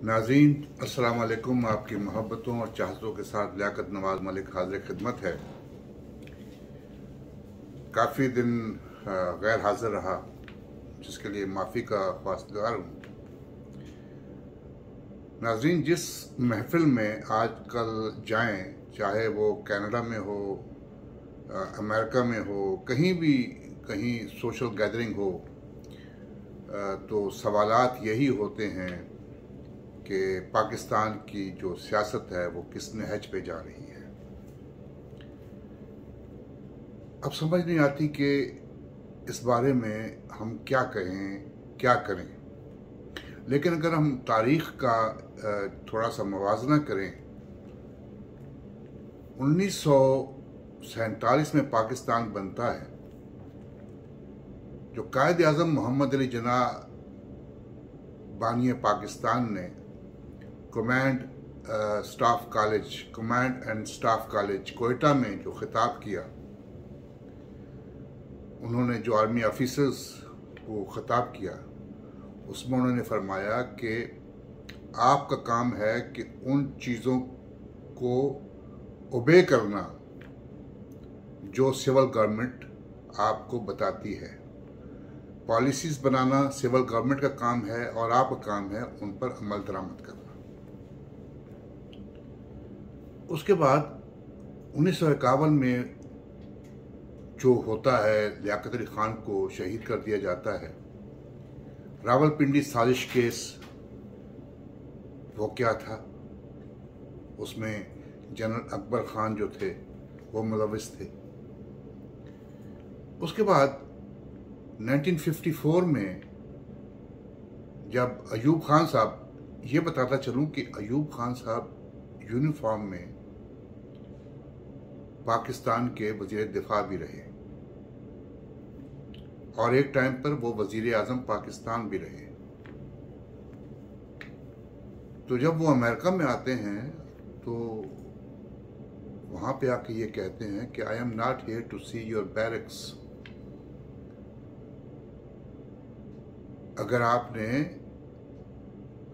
नाज़रीन अस्सलाम वालेकुम। आपकी मोहब्बतों और चाहतों के साथ लियाकत नवाज मलिक हाज़िर खिदमत है। काफ़ी दिन गैर हाज़िर रहा, जिसके लिए माफ़ी का ख्वास्तगार हूँ। नाज़रीन, जिस महफिल में आजकल जाएं, चाहे वो कनाडा में हो, अमेरिका में हो, कहीं सोशल गैदरिंग हो, तो सवालात यही होते हैं कि पाकिस्तान की जो सियासत है वो किस नहज पे जा रही है। अब समझ नहीं आती कि इस बारे में हम क्या कहें, क्या करें। लेकिन अगर हम तारीख़ का थोड़ा सा मवाजना करें, 1947 में पाकिस्तान बनता है। जो कायद आज़म मोहम्मद अली जिन्ना बानी पाकिस्तान ने command and staff college Quetta में जो खिताब किया, उन्होंने जो आर्मी ऑफिसर्स को खिताब किया, उसमें उन्होंने फरमाया कि आपका काम है कि उन चीज़ों को ओबे करना जो सिविल गवर्नमेंट आपको बताती है। पॉलिसीज़ बनाना सिविल गवर्नमेंट का काम है और आपका काम है उन पर अमल दरामद करना। उसके बाद 1951 में जो होता है, लियाकत अली खान को शहीद कर दिया जाता है। रावलपिंडी साजिश केस वो क्या था, उसमें जनरल अकबर खान जो थे वो मुलविस थे। उसके बाद 1954 में जब अयूब खान साहब, ये बताता चलूं कि अयूब खान साहब यूनिफॉर्म में पाकिस्तान के वज़ीर दिफा भी रहे और एक टाइम पर वो वज़ीर आज़म पाकिस्तान भी रहे। तो जब वो अमेरिका में आते हैं तो वहाँ पे आके ये कहते हैं कि I am not here to see your barracks. अगर आपने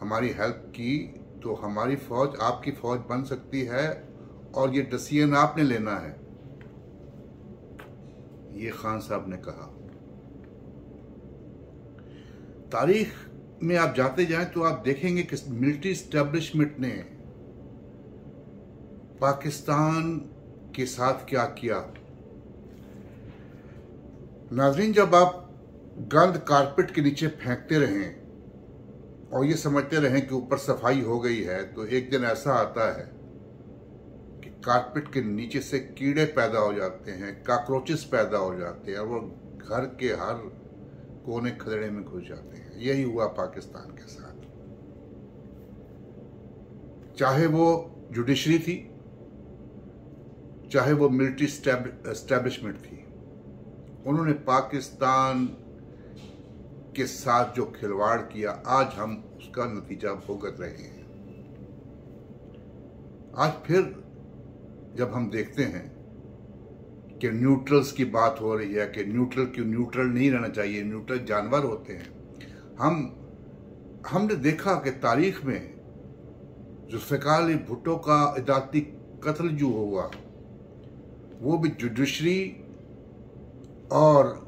हमारी हेल्प की तो हमारी फ़ौज आपकी फ़ौज बन सकती है और ये डिसीजन आपने लेना है, ये खान साहब ने कहा। तारीख में आप जाते जाएं तो आप देखेंगे कि मिलिट्री एस्टेब्लिशमेंट ने पाकिस्तान के साथ क्या किया। नाज़रीन, जब आप गंद कारपेट के नीचे फेंकते रहें और ये समझते रहें कि ऊपर सफाई हो गई है, तो एक दिन ऐसा आता है कि कारपेट के नीचे से कीड़े पैदा हो जाते हैं, कॉकरोचेस पैदा हो जाते हैं और वो घर के हर कोने खदेड़े में घुस जाते हैं। यही हुआ पाकिस्तान के साथ। चाहे वो जुडिशरी थी, चाहे वो मिलिट्री एस्टेब्लिशमेंट थी, उन्होंने पाकिस्तान के साथ जो खिलवाड़ किया, आज हम उसका नतीजा भुगत रहे हैं। आज फिर जब हम देखते हैं कि न्यूट्रल्स की बात हो रही है कि न्यूट्रल नहीं रहना चाहिए, न्यूट्रल जानवर होते हैं। हमने देखा कि तारीख में जुल्फ़िकार अली भुट्टो का इदालती कत्ल जो हुआ, वो भी जुडिशरी और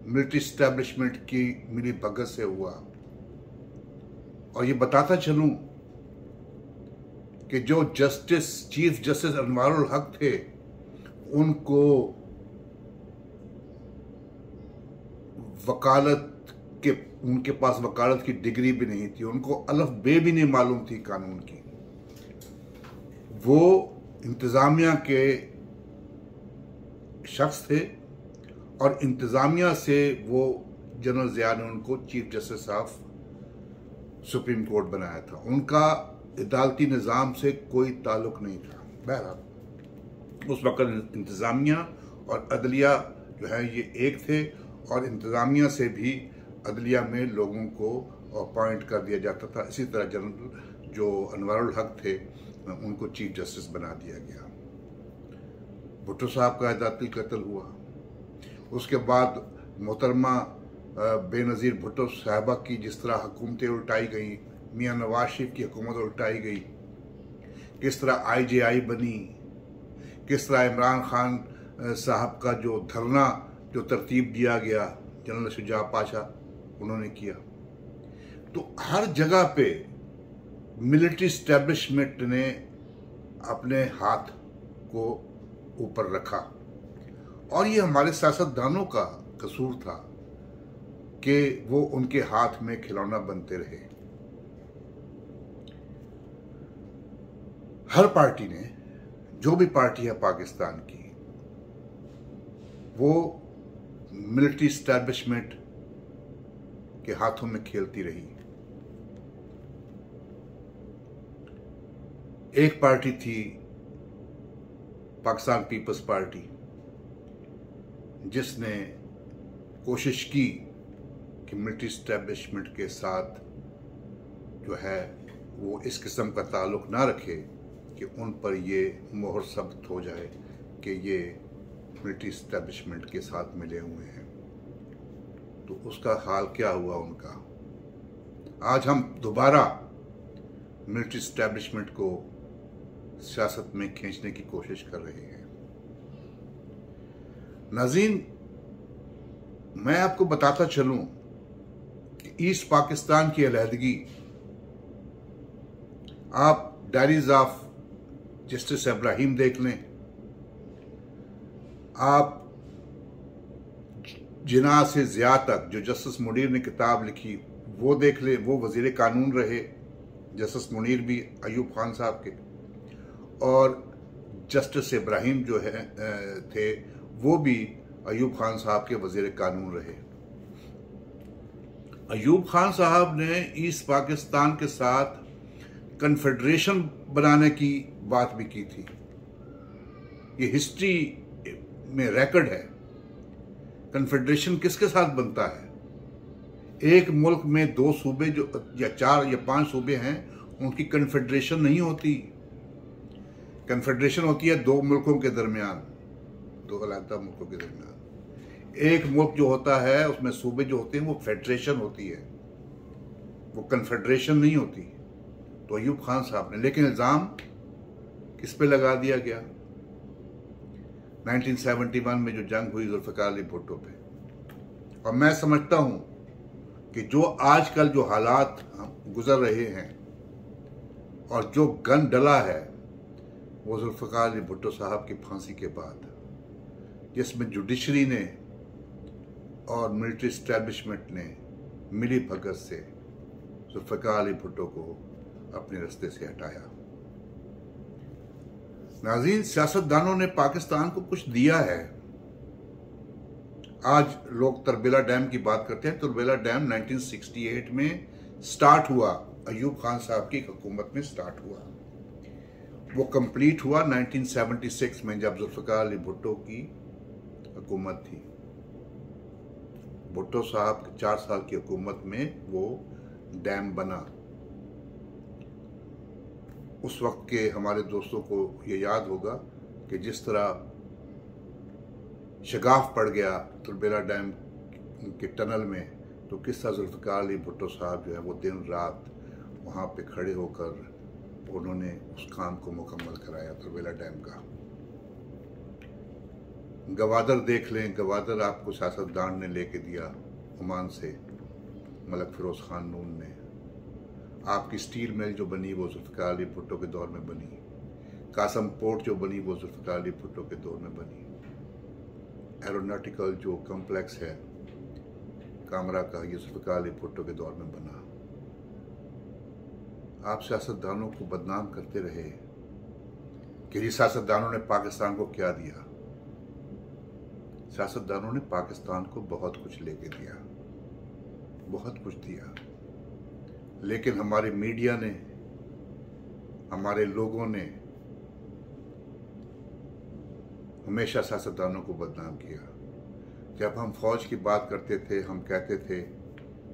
मिलिट्री एस्टेब्लिशमेंट की मिली भगत से हुआ। और ये बताता चलूं कि जो चीफ जस्टिस अनवारुल हक थे, उनको उनके पास वकालत की डिग्री भी नहीं थी, उनको अलफ बे भी नहीं मालूम थी कानून की। वो इंतज़ामिया के शख्स थे और इंतज़ामिया से वो जनरल ज़िया ने उनको chief justice of supreme court बनाया था। उनका अदालती निज़ाम से कोई ताल्लुक़ नहीं था। बहरहाल उस वक़्त इंतज़ामिया और अदलिया जो है ये एक थे और इंतज़ामिया से भी अदलिया में लोगों को अपॉइंट कर दिया जाता था। इसी तरह जनरल जो अनवारुल हक थे, उनको चीफ जस्टिस बना दिया गया। भुट्टो साहब का अदालती कत्ल हुआ। उसके बाद मोहतरमा बेनज़ीर भुट्टो साहबा की जिस तरह हुकूमतें उल्टाई गई, मियां नवाज शरीफ की हुकूमत उल्टाई गई, किस तरह IJI बनी, किस तरह इमरान खान साहब का जो धरना जो तरतीब दिया गया जनरल शुजा पाशा उन्होंने किया। तो हर जगह पे मिलिट्री इस्टेब्लिशमेंट ने अपने हाथ को ऊपर रखा और ये हमारे सियासतदानों का कसूर था कि वो उनके हाथ में खिलौना बनते रहे। हर पार्टी ने, जो भी पार्टी है पाकिस्तान की, वो मिलिट्री इस्टेब्लिशमेंट के हाथों में खेलती रही। एक पार्टी थी पाकिस्तान पीपल्स पार्टी, जिसने कोशिश की कि मिलिट्री इस्टेब्लिशमेंट के साथ जो है वो इस किस्म का ताल्लुक ना रखे कि उन पर ये मोहर साबित हो जाए कि ये मिलिट्री इस्टेब्लिशमेंट के साथ मिले हुए हैं। तो उसका हाल क्या हुआ उनका। आज हम दोबारा मिलिट्री इस्टेब्लिशमेंट को सियासत में खींचने की कोशिश कर रहे हैं। नाज़रीन, मैं आपको बताता चलूं कि ईस्ट पाकिस्तान की अलहदगी, आप डायरीज ऑफ जस्टिस इब्राहिम देख लें, आप जिना से ज़िया तक जो जस्टिस मुनीर ने किताब लिखी वो देख लें। वो वज़ीर कानून रहे, जस्टिस मुनीर भी अयूब खान साहब के, और जस्टिस इब्राहिम जो है थे वो भी अयूब खान साहब के वज़ीर कानून रहे। अयूब खान साहब ने ईस्ट पाकिस्तान के साथ कन्फेडरेशन बनाने की बात भी की थी। ये हिस्ट्री में रिकॉर्ड है। कन्फेडरेशन किसके साथ बनता है? एक मुल्क में 2 सूबे जो या 4 या 5 सूबे हैं, उनकी कन्फेडरेशन नहीं होती। कन्फेडरेशन होती है 2 मुल्कों के दरमियान, 2 अलग मुल्कों के दरमियान। एक मुल्क जो होता है उसमें सूबे जो होते हैं वो फेडरेशन होती है, वो कन्फेडरेशन नहीं होती। तो अयूब खान साहब ने, लेकिन इल्ज़ाम किस पे लगा दिया गया? 1971 में जो जंग हुई जुल्फ़िकार अली भुट्टो पे। और मैं समझता हूं कि जो आजकल जो हालात गुजर रहे हैं और जो गन डला है वो जुल्फ़िकार अली भुट्टो साहब की फांसी के बाद, जिसमें जुडिशरी ने और मिलिट्री इस्टेब्लिशमेंट ने मिली भगत से जुल्फ़िकार अली भुट्टो को अपने रास्ते से हटाया। नाज़रीन, सियासतदानों ने पाकिस्तान को कुछ दिया है। आज लोग तरबेला डैम की बात करते हैं। तरबेला डैम 1968 में स्टार्ट हुआ, अयूब खान साहब की हुकूमत में स्टार्ट हुआ। वो कंप्लीट हुआ 1976 में, जब जुल्फ़िकार अली भुट्टो की हुकूमत थी। भुट्टो साहब 4 साल की हुकूमत में वो डैम बना। उस वक्त के हमारे दोस्तों को ये याद होगा कि जिस तरह शगाफ पड़ गया तरबेला डैम के टनल में, तो किस तरह जुल्फ़िकार अली भुट्टो साहब जो है वो दिन रात वहाँ पे खड़े होकर उन्होंने उस काम को मुकम्मल कराया, तरबेला डैम का। गवादर देख लें, गवादर आपको सियासतदान ने लेके दिया ओमान से, मलक फिरोज खान नून ने। आपकी स्टील मिल जो बनी वो जुल्फ़िकार अली भुट्टो के दौर में बनी। कासम पोर्ट जो बनी वो जुल्फ़िकार अली भुट्टो के दौर में बनी। एरोनॉटिकल जो कॉम्प्लेक्स है कामरा का, ये जुल्फ़िकार अली भुट्टो के दौर में बना। आप सियासतदानों को बदनाम करते रहे कि ये सियासतदानों ने पाकिस्तान को क्या दिया। सियासतदानों ने पाकिस्तान को बहुत कुछ लेके दिया, बहुत कुछ दिया, लेकिन हमारे मीडिया ने, हमारे लोगों ने हमेशा सियासतदानों को बदनाम किया। जब हम फौज की बात करते थे, हम कहते थे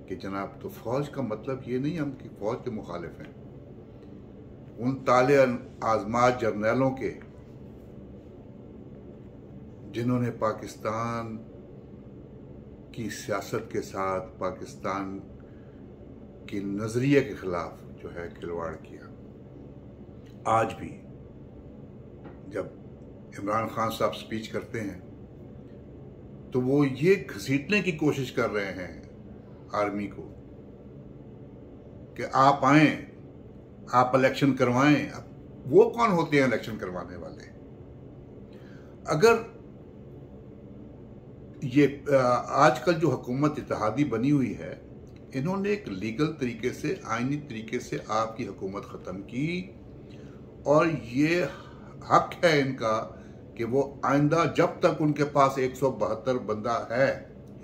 कि जनाब, तो फौज का मतलब ये नहीं हम कि फौज के मुखालिफ हैं। उन ताले आजमाज जर्नैलों के जिन्होंने पाकिस्तान की सियासत के साथ, पाकिस्तान के नजरिए के खिलाफ जो है खिलवाड़ किया। आज भी जब इमरान खान साहब स्पीच करते हैं तो वो ये घसीटने की कोशिश कर रहे हैं आर्मी को कि आप आए, आप इलेक्शन करवाएं। अब वो कौन होते हैं इलेक्शन करवाने वाले? अगर ये आजकल जो हुकूमत इत्तेहादी बनी हुई है, इन्होंने एक लीगल तरीके से, आईनी तरीके से आपकी हुकूमत ख़त्म की, और ये हक है इनका कि वो आइंदा जब तक उनके पास 172 बंदा है,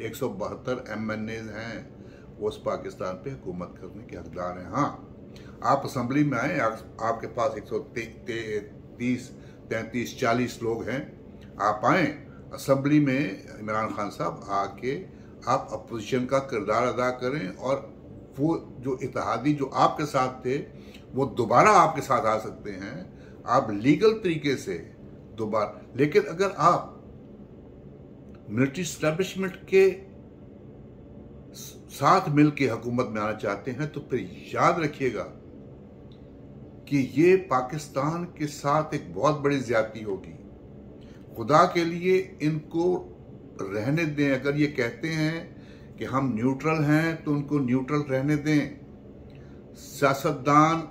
172 MNAs हैं, वो उस पाकिस्तान पे हुकूमत करने के हकदार हैं। हाँ, आप असम्बली में आए, आपके पास 130, 33, 40 लोग हैं, आप आए असम्बली में, इमरान खान साहब आके आप अपोजिशन का किरदार अदा करें, और वो जो इत्तेहादी जो आपके साथ थे वो दोबारा आपके साथ आ सकते हैं, आप लीगल तरीके से दोबारा। लेकिन अगर आप मिलिट्री एस्टेब्लिशमेंट के साथ मिलकर हुकूमत में आना चाहते हैं तो फिर याद रखिएगा कि ये पाकिस्तान के साथ एक बहुत बड़ी ज्यादती होगी। खुदा के लिए इनको रहने दें। अगर ये कहते हैं कि हम न्यूट्रल हैं तो उनको न्यूट्रल रहने दें। सियासतदान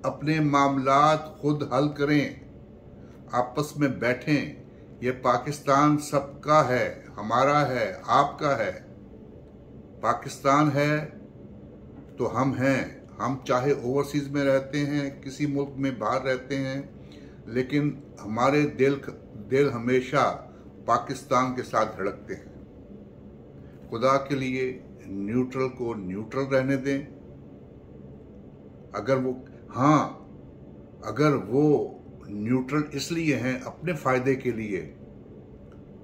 अपने मामलात खुद हल करें, आपस में बैठें। ये पाकिस्तान सबका है, हमारा है, आपका है। पाकिस्तान है तो हम हैं। हम चाहे ओवरसीज में रहते हैं, किसी मुल्क में बाहर रहते हैं, लेकिन हमारे दिल हमेशा पाकिस्तान के साथ धड़कते हैं। खुदा के लिए न्यूट्रल को न्यूट्रल रहने दें। अगर वो न्यूट्रल इसलिए हैं अपने फायदे के लिए,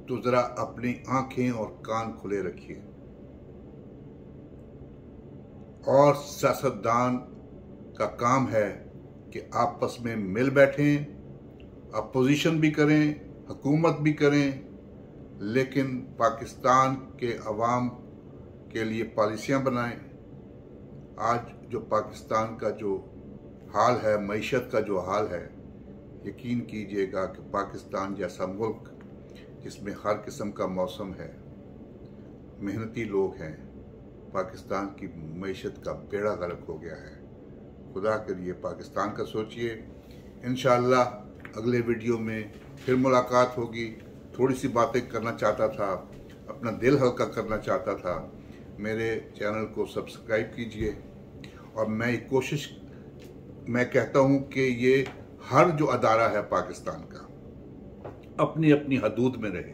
तो जरा अपनी आंखें और कान खुले रखिए। और सियासतदान का काम है कि आपस में मिल बैठें, अपोजिशन भी करें, हुकूमत भी करें, लेकिन पाकिस्तान के अवाम के लिए पॉलिसियां बनाएं। आज जो पाकिस्तान का जो हाल है, मईशत का जो हाल है, यकीन कीजिएगा कि पाकिस्तान जैसा मुल्क जिसमें हर किस्म का मौसम है, मेहनती लोग हैं, पाकिस्तान की मईशत का बेड़ा गर्क हो गया है। खुदा के लिए पाकिस्तान का सोचिए। इंशाअल्लाह अगले वीडियो में फिर मुलाकात होगी। थोड़ी सी बातें करना चाहता था, अपना दिल हल्का करना चाहता था। मेरे चैनल को सब्सक्राइब कीजिए। और मैं कहता हूँ कि ये हर जो अदारा है पाकिस्तान का अपनी अपनी हदूद में रहे,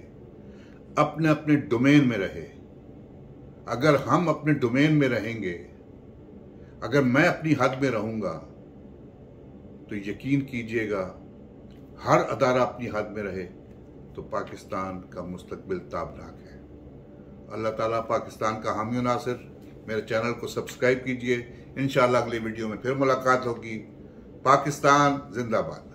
अपने अपने डोमेन में रहे। अगर हम अपने डोमेन में रहेंगे, अगर मैं अपनी हद में रहूँगा, तो यकीन कीजिएगा हर अदारा अपनी हद में रहे तो पाकिस्तान का मुस्तकबिल ताबनाक है। अल्लाह ताला पाकिस्तान का हामी नासिर। मेरे चैनल को सब्सक्राइब कीजिए। इंशाअल्लाह अगली वीडियो में फिर मुलाकात होगी। पाकिस्तान जिंदाबाद।